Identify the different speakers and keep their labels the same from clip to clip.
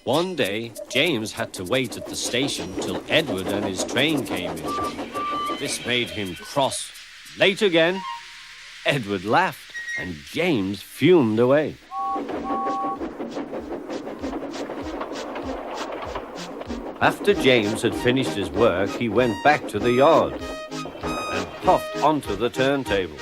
Speaker 1: One day, James had to wait at the station till Edward and his train came in. This made him cross. Late again? Edward laughed, and James fumed away. After James had finished his work, he went back to the yard and puffed onto the turntable.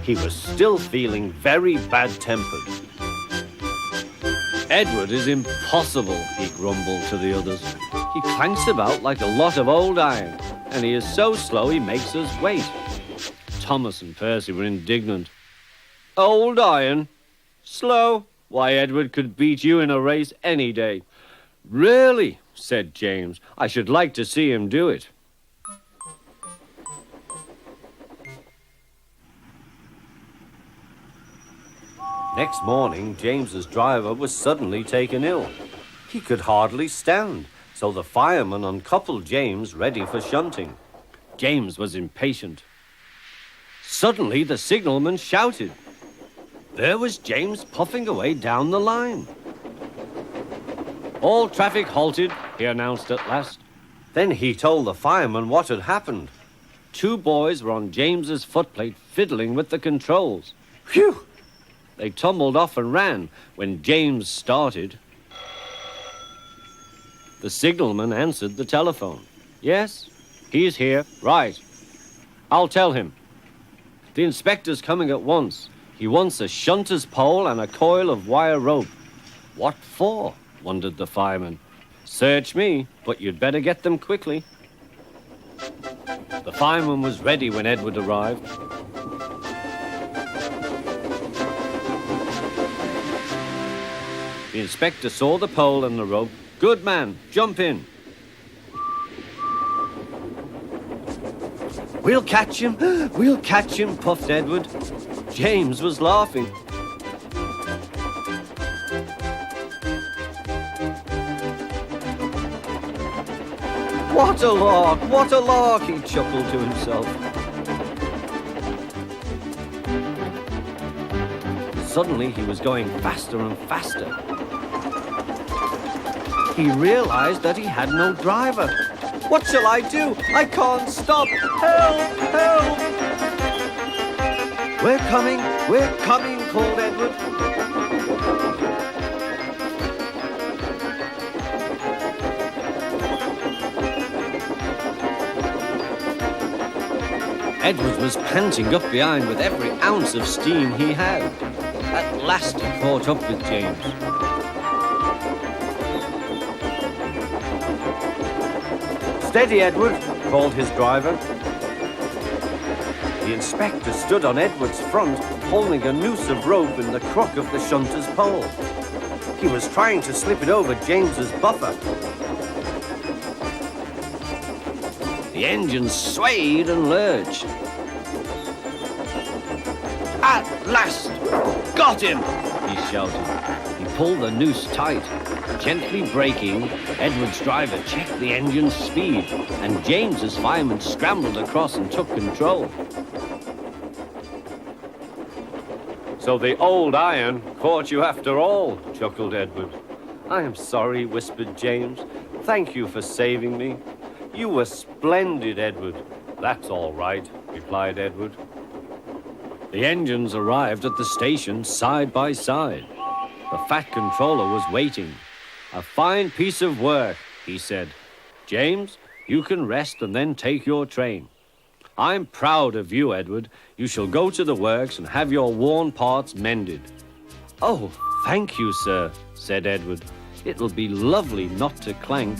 Speaker 1: He was still feeling very bad-tempered. Edward is impossible, he grumbled to the others. He clanks about like a lot of old iron, and he is so slow he makes us wait. Thomas and Percy were indignant. Old iron? Slow? Why, Edward could beat you in a race any day. Really, said James, I should like to see him do it. Next morning, James's driver was suddenly taken ill. He could hardly stand, so the fireman uncoupled James ready for shunting. James was impatient. Suddenly, the signalman shouted. There was James puffing away down the line. All traffic halted, he announced at last. Then he told the fireman what had happened. 2 boys were on James's footplate fiddling with the controls. Phew! They tumbled off and ran when James started. The signalman answered the telephone. Yes, he's here. Right. I'll tell him. The inspector's coming at once. He wants a shunter's pole and a coil of wire rope. What for? Wondered the fireman. Search me, but you'd better get them quickly. The fireman was ready when Edward arrived. The inspector saw the pole and the rope. Good man, jump in. We'll catch him, puffed Edward. James was laughing. What a lark, he chuckled to himself. Suddenly he was going faster and faster. He realized that he had no driver. What shall I do? I can't stop. Help! Help! We're coming, called Edward. Edward was panting up behind with every ounce of steam he had. At last he caught up with James. Steady, Edward, called his driver. The inspector stood on Edward's front, holding a noose of rope in the crook of the shunter's pole. He was trying to slip it over James's buffer. The engine swayed and lurched. At last! Got him! He shouted. He pulled the noose tight. Gently braking, Edward's driver checked the engine's speed, and James's fireman scrambled across and took control. So the old iron caught you after all, chuckled Edward. I am sorry, whispered James. Thank you for saving me. You were splendid, Edward. That's all right, replied Edward. The engines arrived at the station side by side. The fat controller was waiting. A fine piece of work, he said. James, you can rest and then take your train. I'm proud of you, Edward. You shall go to the works and have your worn parts mended. Oh, thank you, sir, said Edward. It'll be lovely not to clank.